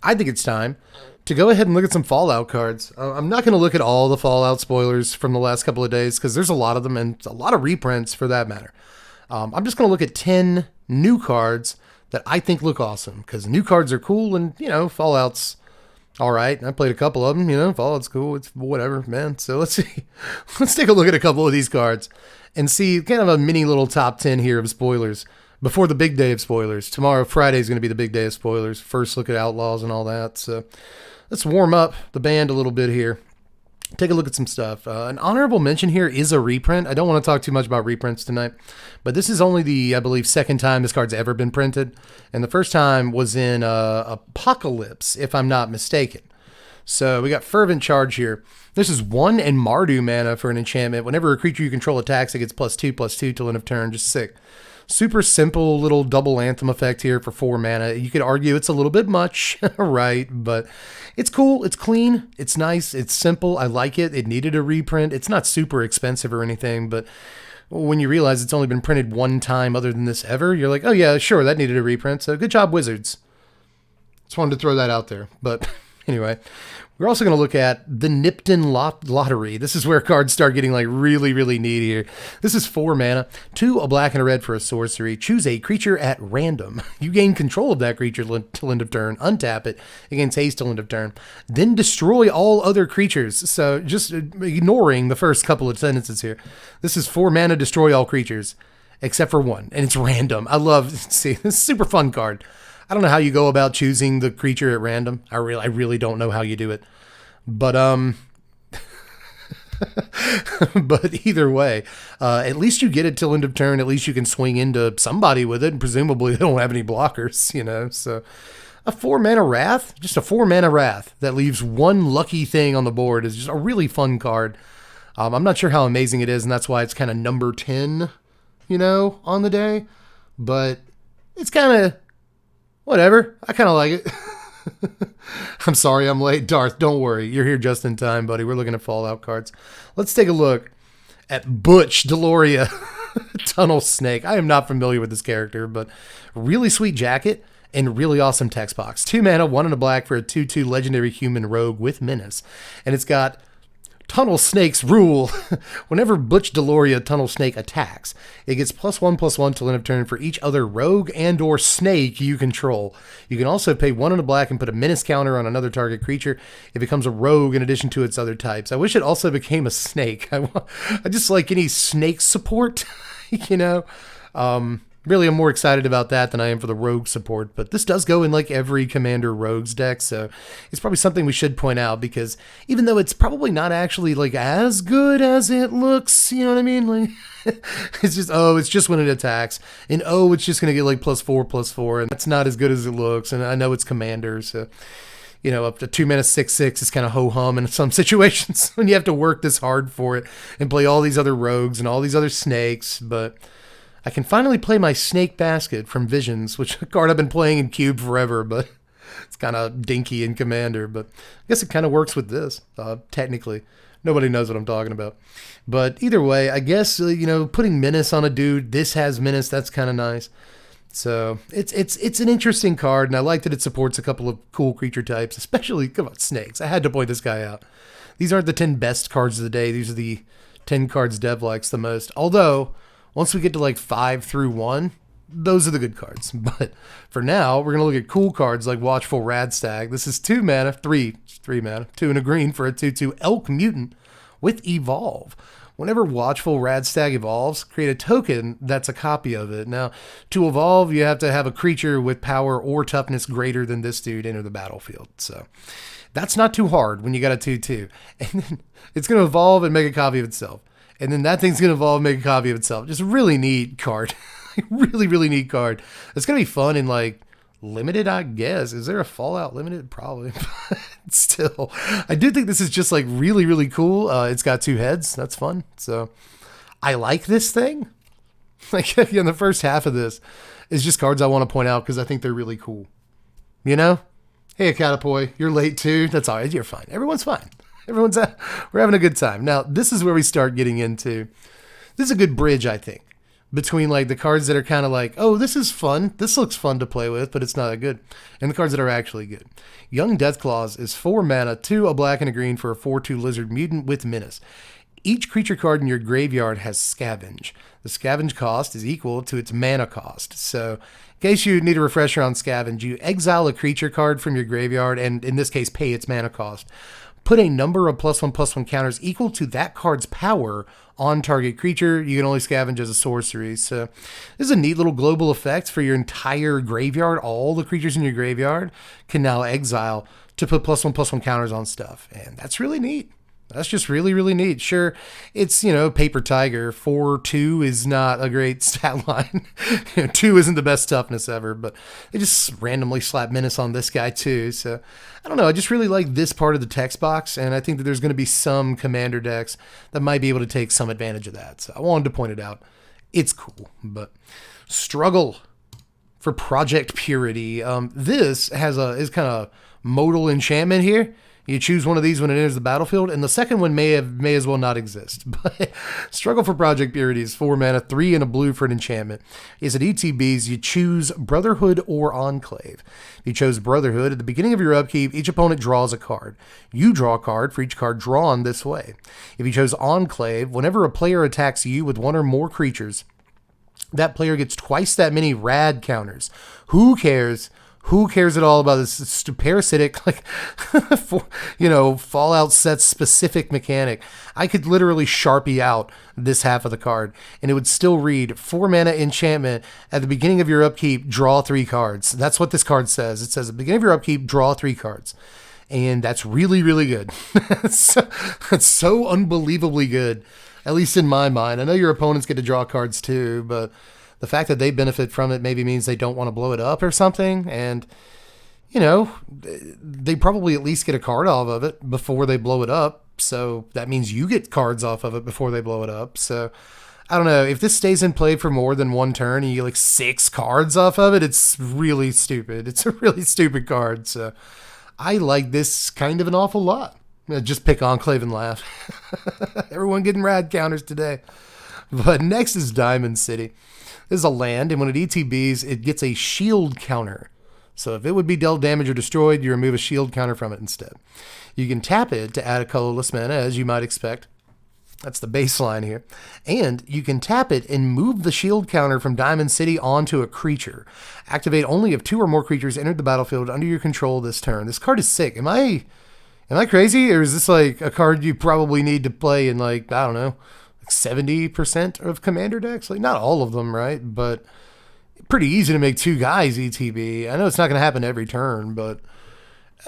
I think it's time to go ahead and look at some Fallout cards. I'm not going to look at all the Fallout spoilers from the last couple of days because there's a lot of them and a lot of reprints for that matter. I'm just going to look at 10 new cards that I think look awesome because new cards are cool and, you know, Fallout's all right. I played a couple of them, you know, Fallout's cool. It's whatever, man. So let's see. Let's take a look at a couple of these cards and see kind of a mini little top 10 here of spoilers before the big day of spoilers. Tomorrow, Friday, is going to be the big day of spoilers. First look at Outlaws and all that. So let's warm up the band a little bit here. Take a look at some stuff. An honorable mention here is a reprint. I don't want to talk too much about reprints tonight, but this is only the, I believe, second time this card's ever been printed. And the first time was in Apocalypse, if I'm not mistaken. So we got Fervent Charge here. This is 1 and Mardu mana for an enchantment. Whenever a creature you control attacks, it gets +2/+2 till end of turn. Just sick. Super simple little double anthem effect here for 4 mana. You could argue it's a little bit much, right? But it's cool. It's clean. It's nice. It's simple. I like it. It needed a reprint. It's not super expensive or anything, but when you realize it's only been printed one time other than this ever, you're like, oh yeah, sure, that needed a reprint. So good job, Wizards. Just wanted to throw that out there. But anyway, we're also going to look at the Nipton Lottery. This is where cards start getting like really, really neat here. This is 4 mana, 2 a black and a red for a sorcery. Choose a creature at random. You gain control of that creature till end of turn. Untap it. It gains haste till end of turn. Then destroy all other creatures. So just ignoring the first couple of sentences here. This is 4 mana, destroy all creatures, except for 1. And it's random. I love, see, this is a super fun card. I don't know how you go about choosing the creature at random. I really don't know how you do it. But but either way, at least you get it till end of turn. At least you can swing into somebody with it, and presumably they don't have any blockers, you know. So a 4 mana Wrath, just a 4 mana Wrath that leaves 1 lucky thing on the board is just a really fun card. I'm not sure how amazing it is, and that's why it's kind of number 10, you know, on the day. But it's kind of whatever. I kind of like it. I'm sorry I'm late, Darth. Don't worry. You're here just in time, buddy. We're looking at Fallout cards. Let's take a look at Butch Delore, Tunnel Snake. I am not familiar with this character, but really sweet jacket and really awesome text box. 2 mana, 1 and a black for a 2/2 legendary human rogue with menace. And it's got Tunnel Snake's rule. Whenever Butch Delore Tunnel Snake attacks, it gets +1/+1 till end of turn for each other rogue and or snake you control. You can also pay 1 and a black and put a menace counter on another target creature. It becomes a rogue in addition to its other types. I wish it also became a snake. I just like any snake support, you know. Really, I'm more excited about that than I am for the rogue support, but this does go in like every Commander Rogues deck, so it's probably something we should point out, because even though it's probably not actually like as good as it looks, you know what I mean? Like, it's just, oh, it's just when it attacks, and oh, it's just going to get like +4/+4, and that's not as good as it looks, and I know it's Commander, so, you know, up to 2 mana 6/6 is kind of ho-hum in some situations when you have to work this hard for it and play all these other rogues and all these other snakes, but I can finally play my Snake Basket from Visions, which is a card I've been playing in Cube forever, but it's kind of dinky in Commander. But I guess it kind of works with this, technically. Nobody knows what I'm talking about. But either way, I guess, you know, putting Menace on a dude, this has Menace, that's kind of nice. So it's an interesting card, and I like that it supports a couple of cool creature types, especially, come on, snakes. I had to point this guy out. These aren't the 10 best cards of the day. These are the 10 cards Dev likes the most. Although, once we get to like 5 through 1, those are the good cards. But for now, we're going to look at cool cards like Watchful Radstag. This is 2 mana, 3 mana, 2 and a green for a 2/2 Elk Mutant with Evolve. Whenever Watchful Radstag evolves, create a token that's a copy of it. Now, to evolve, you have to have a creature with power or toughness greater than this dude enter the battlefield. So that's not too hard when you got a 2/2. And then it's going to evolve and make a copy of itself. And then that thing's going to evolve and make a copy of itself. Just a really neat card. Really, really neat card. It's going to be fun in like limited, I guess. Is there a Fallout limited? Probably. But still, I do think this is just like really, really cool. It's got 2 heads. That's fun. So I like this thing. Like, again, the first half of this is just cards I want to point out because I think they're really cool. You know? Hey, Catapoy, you're late too. That's all right. You're fine. Everyone's fine. We're having a good time. Now, this is where we start getting into, this is a good bridge, I think. between like the cards that are kind of like, oh, this is fun, this looks fun to play with, but it's not that good, and the cards that are actually good. Young Deathclaws is 4 mana, 2 a black and a green for a 4/2 lizard mutant with menace. Each creature card in your graveyard has scavenge. The scavenge cost is equal to its mana cost. So, in case you need a refresher on scavenge, you exile a creature card from your graveyard, and in this case, pay its mana cost. Put a number of +1/+1 counters equal to that card's power on target creature. You can only scavenge as a sorcery. So, this is a neat little global effect for your entire graveyard. All the creatures in your graveyard can now exile to put +1/+1 counters on stuff. And that's really neat. That's just really, really neat. Sure, it's, Paper Tiger. 4/2 is not a great stat line. 2 isn't the best toughness ever, but they just randomly slap menace on this guy too. So, I don't know. I just really like this part of the text box, and I think that there's going to be some commander decks that might be able to take some advantage of that. So, I wanted to point it out. It's cool, but struggle for Project Purity. This is kind of modal enchantment here. You choose one of these when it enters the battlefield, and the second one may as well not exist. But Struggle for Project Purity is 4 mana, 3 and a blue for an enchantment. Is at ETBs, you choose Brotherhood or Enclave. If you chose Brotherhood, at the beginning of your upkeep, each opponent draws a card. You draw a card for each card drawn this way. If you chose Enclave, whenever a player attacks you with one or more creatures, that player gets twice that many rad counters. Who cares? Who cares at all about this parasitic, Fallout set specific mechanic? I could literally Sharpie out this half of the card, and it would still read 4 mana enchantment. At the beginning of your upkeep, draw 3 cards. That's what this card says. It says at the beginning of your upkeep, draw 3 cards. And that's really, really good. It's so unbelievably good, at least in my mind. I know your opponents get to draw cards too, but the fact that they benefit from it maybe means they don't want to blow it up or something. And, they probably at least get a card off of it before they blow it up. So that means you get cards off of it before they blow it up. So I don't know. If this stays in play for more than one turn and you get 6 cards off of it, it's really stupid. It's a really stupid card. So I like this kind of an awful lot. Just pick Enclave and laugh. Everyone getting rad counters today. But next is Diamond City. This is a land, and when it ETBs, it gets a shield counter. So if it would be dealt damage or destroyed, you remove a shield counter from it instead. You can tap it to add a colorless mana, as you might expect. That's the baseline here. And you can tap it and move the shield counter from Diamond City onto a creature. Activate only if 2 or more creatures entered the battlefield under your control this turn. This card is sick. Am I crazy? Or is this like a card you probably need to play in 70% of commander decks? Not all of them, right? But pretty easy to make 2 guys ETB. I know it's not going to happen every turn, but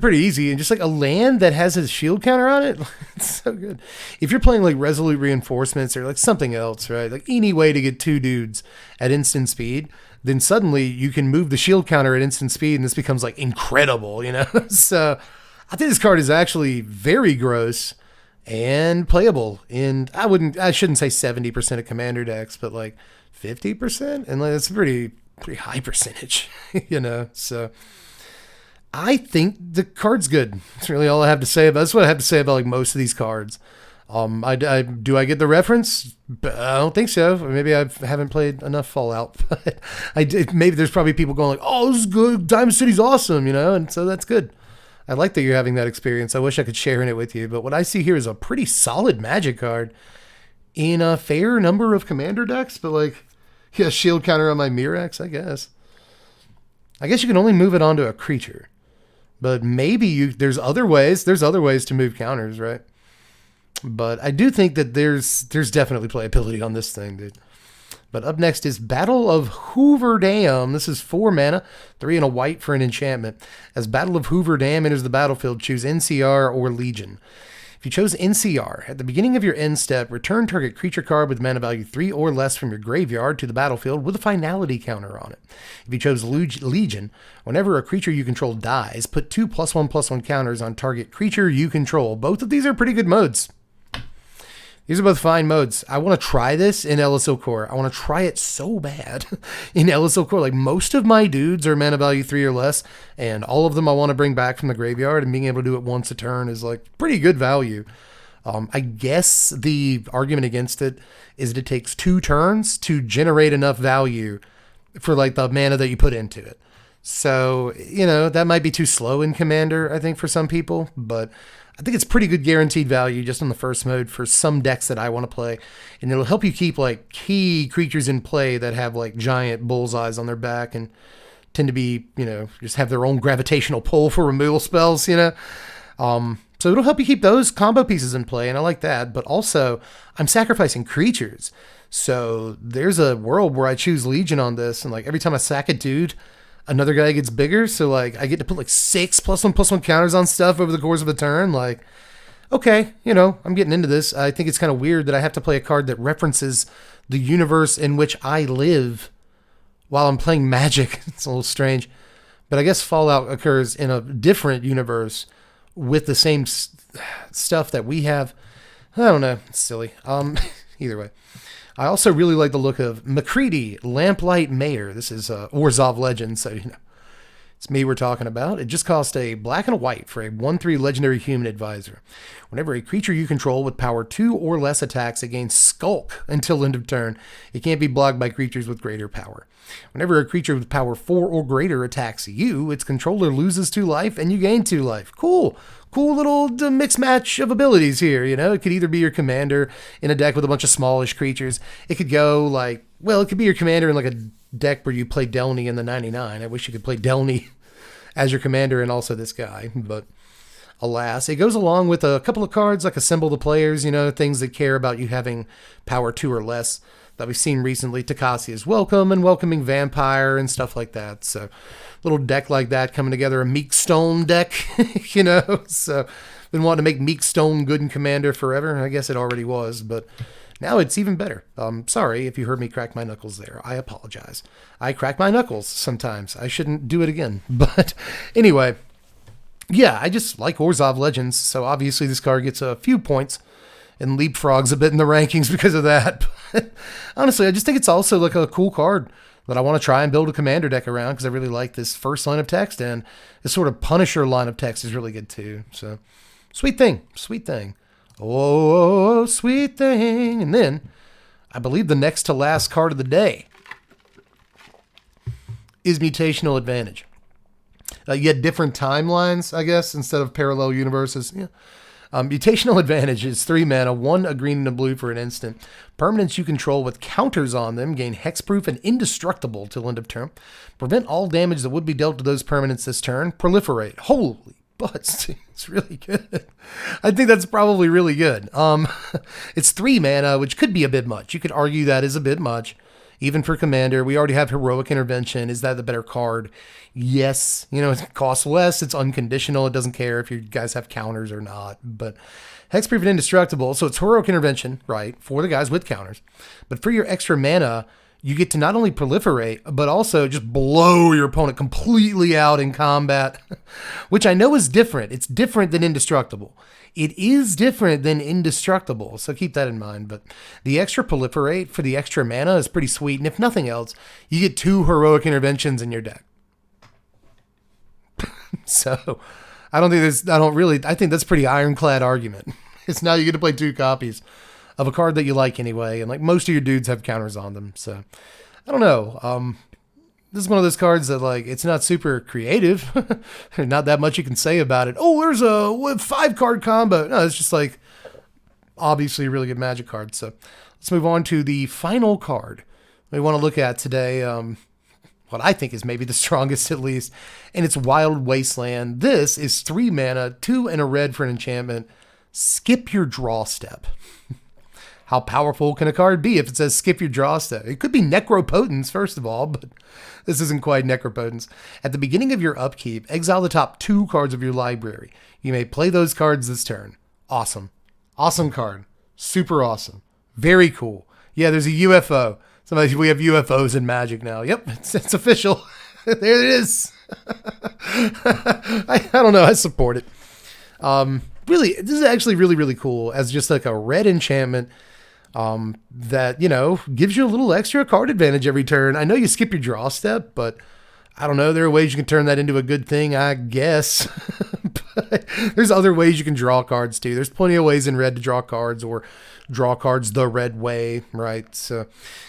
pretty easy. And just a land that has a shield counter on it, it's so good. If you're playing Resolute Reinforcements or something else, right? Any way to get 2 dudes at instant speed, then suddenly you can move the shield counter at instant speed, and this becomes incredible, So I think this card is actually very gross and playable in, I shouldn't say 70% of commander decks, but 50%, and it's a pretty high percentage, So I think the card's good. That's really all I have to say about. That's what I have to say about most of these cards. Do I get the reference? I don't think so. Or maybe I haven't played enough Fallout. But maybe there's probably people going "Oh, this is good. Diamond City's awesome," and so that's good. I like that you're having that experience. I wish I could share in it with you. But what I see here is a pretty solid Magic card in a fair number of commander decks. But shield counter on my Mirax, I guess. I guess you can only move it onto a creature. But maybe there's other ways. There's other ways to move counters, right? But I do think that there's definitely playability on this thing, dude. But up next is Battle of Hoover Dam. This is 4 mana, 3 and a white for an enchantment. As Battle of Hoover Dam enters the battlefield, choose NCR or Legion. If you chose NCR, at the beginning of your end step, return target creature card with mana value 3 or less from your graveyard to the battlefield with a finality counter on it. If you chose Legion, whenever a creature you control dies, put 2 +1/+1 counters on target creature you control. Both of these are pretty good modes. These are both fine modes. I want to try this in LSO Core. I want to try it so bad in LSO Core. Most of my dudes are mana value 3 or less, and all of them I want to bring back from the graveyard, and being able to do it once a turn is pretty good value. I guess the argument against it is that it takes 2 turns to generate enough value for like the mana that you put into it. So, that might be too slow in Commander, I think, for some people, but I think it's pretty good guaranteed value just on the first mode for some decks that I want to play. And it'll help you keep like key creatures in play that have like giant bullseyes on their back and tend to be, just have their own gravitational pull for removal spells, So it'll help you keep those combo pieces in play, and I like that. But also, I'm sacrificing creatures. So there's a world where I choose Legion on this, and like every time I sack a dude, another guy gets bigger. So like I get to put like 6 +1/+1 counters on stuff over the course of a turn. Like, okay, I'm getting into this. I think it's kind of weird that I have to play a card that references the universe in which I live while I'm playing Magic. It's a little strange. But I guess Fallout occurs in a different universe with the same stuff that we have. I don't know. It's silly. Either way. I also really like the look of McCready, Lamplight Mayor. This is Orz of Legends, so it's me we're talking about. It just cost a black and a white for a 1/3 legendary human advisor. Whenever a creature you control with power 2 or less attacks, it gains Skulk until end of turn. It can't be blocked by creatures with greater power. Whenever a creature with power 4 or greater attacks you, its controller loses 2 life and you gain 2 life. Cool little mix match of abilities here. It could either be your commander in a deck with a bunch of smallish creatures. It could go like, it could be your commander in like a deck where you play Delny in the 99. I wish you could play Delny as your commander and also this guy, but alas, it goes along with a couple of cards like Assemble the Players, things that care about you having power 2 or less that we've seen recently. Takacia's Welcome and Welcoming Vampire and stuff like that. So little deck like that coming together, a Meek Stone deck, so been wanting to make Meek Stone good in Commander forever. I guess it already was, but now it's even better. Sorry if you heard me crack my knuckles there. I apologize. I crack my knuckles sometimes. I shouldn't do it again. But anyway, yeah, I just like Orz of Legends, so obviously this card gets a few points and leapfrogs a bit in the rankings because of that. But honestly, I just think it's also like a cool card that I want to try and build a Commander deck around because I really like this first line of text, and this sort of Punisher line of text is really good too. So sweet thing. Oh, sweet thing. And then I believe the next to last card of the day is Mutational Advantage. You had different timelines, I guess, instead of parallel universes. Yeah. Mutational Advantage is 3 mana, 1 a green and a blue for an instant. Permanents you control with counters on them gain hexproof and indestructible till end of turn. Prevent all damage that would be dealt to those permanents this turn. Proliferate. Holy butts. It's really good. I think that's probably really good. It's 3 mana, which could be a bit much. You could argue that is a bit much. Even for Commander, we already have Heroic Intervention. Is that the better card? Yes. It costs less. It's unconditional. It doesn't care if you guys have counters or not. But Hexproof and Indestructible. So it's Heroic Intervention, right, for the guys with counters. But for your extra mana, you get to not only proliferate, but also just blow your opponent completely out in combat, which I know is different. It's different than Indestructible. It is different than Indestructible, so keep that in mind. But the extra proliferate for the extra mana is pretty sweet, and if nothing else, you get 2 Heroic Interventions in your deck. So I think that's a pretty ironclad argument. It's now you get to play 2 copies of a card that you like anyway, and like most of your dudes have counters on them. So I don't know. This is one of those cards that like it's not super creative. Not that much you can say about it. Oh, there's a 5-card combo. No, it's just like obviously a really good Magic card. So let's move on to the final card we want to look at today. What I think is maybe the strongest at least, and it's Wild Wasteland. This is 3 mana, 2 and a red for an enchantment. Skip your draw step. How powerful can a card be if it says skip your draw step? It could be Necropotence, first of all, but this isn't quite Necropotence. At the beginning of your upkeep, exile the top 2 cards of your library. You may play those cards this turn. Awesome. Awesome card. Super awesome. Very cool. Yeah, there's a UFO. We have UFOs in Magic now. Yep, it's official. There it is. I don't know. I support it. Really, this is actually really, really cool as just like a red enchantment that, gives you a little extra card advantage every turn. I know you skip your draw step, but I don't know. There are ways you can turn that into a good thing, I guess. There's other ways you can draw cards too. There's plenty of ways in red to draw cards, or draw cards the red way, right? So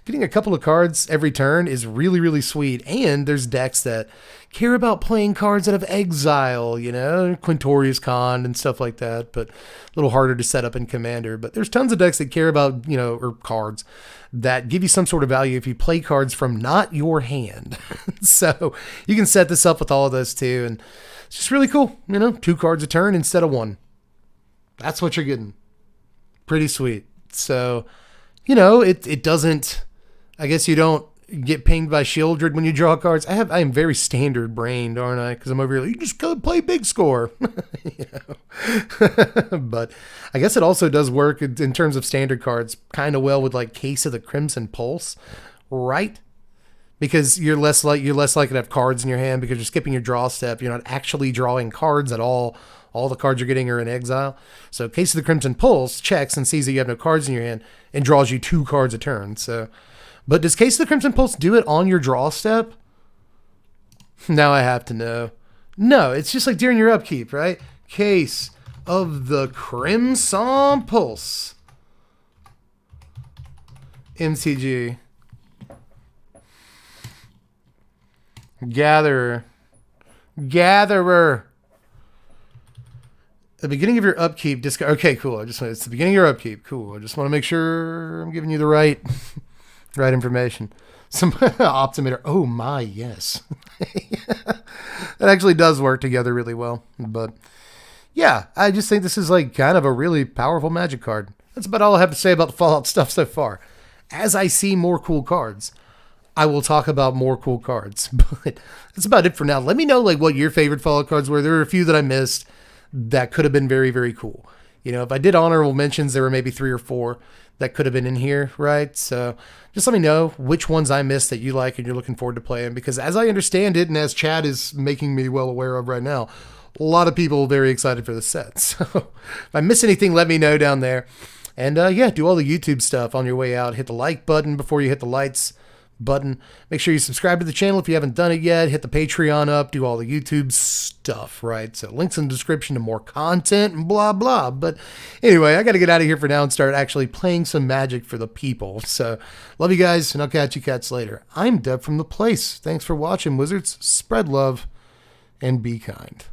getting a couple of cards every turn is really, really sweet. And there's decks that care about playing cards out of exile, you know, Quintorius Con and stuff like that, but a little harder to set up in Commander. But there's tons of decks that care about, you know, or cards that give you some sort of value if you play cards from not your hand. So you can set this up with all of those too. And it's just really cool. You know, 2 cards a turn instead of 1. That's what you're getting. Pretty sweet. So, you know, it doesn't, I guess you don't get pinged by Shieldred when you draw cards. I am very standard brained, aren't I? Because I'm over here, like, you just go play big score. You know? But I guess it also does work in terms of standard cards kind of well with like Case of the Crimson Pulse, right? Because you're less likely to have cards in your hand because you're skipping your draw step. You're not actually drawing cards at all. All the cards you're getting are in exile. So Case of the Crimson Pulse checks and sees that you have no cards in your hand and draws you 2 cards a turn. So, but does Case of the Crimson Pulse do it on your draw step? Now I have to know. No, it's just like during your upkeep, right? Case of the Crimson Pulse. MTG. Gatherer. The beginning of your upkeep, discard. Okay, cool. It's the beginning of your upkeep. Cool. I just want to make sure I'm giving you the right information. Some Optimator. Oh my, yes. That actually does work together really well. But yeah, I just think this is like kind of a really powerful Magic card. That's about all I have to say about the Fallout stuff so far. As I see more cool cards, I will talk about more cool cards. But that's about it for now. Let me know like what your favorite Fallout cards were. There were a few that I missed that could have been very, very cool. You know, if I did honorable mentions, there were maybe 3 or 4 that could have been in here, right? So just let me know which ones I missed that you like and you're looking forward to playing, because as I understand it, and as Chad is making me well aware of right now, a lot of people are very excited for the set. So if I miss anything, let me know down there. And yeah, do all the YouTube stuff on your way out. Hit the like button before you hit the lights button. Make sure you subscribe to the channel if you haven't done it yet. Hit the Patreon up. Do all the YouTube stuff, right? So links in the description to more content and blah, blah. But anyway, I got to get out of here for now and start actually playing some Magic for the people. So love you guys, and I'll catch you cats later. I'm Deb from The Place. Thanks for watching, Wizards. Spread love and be kind.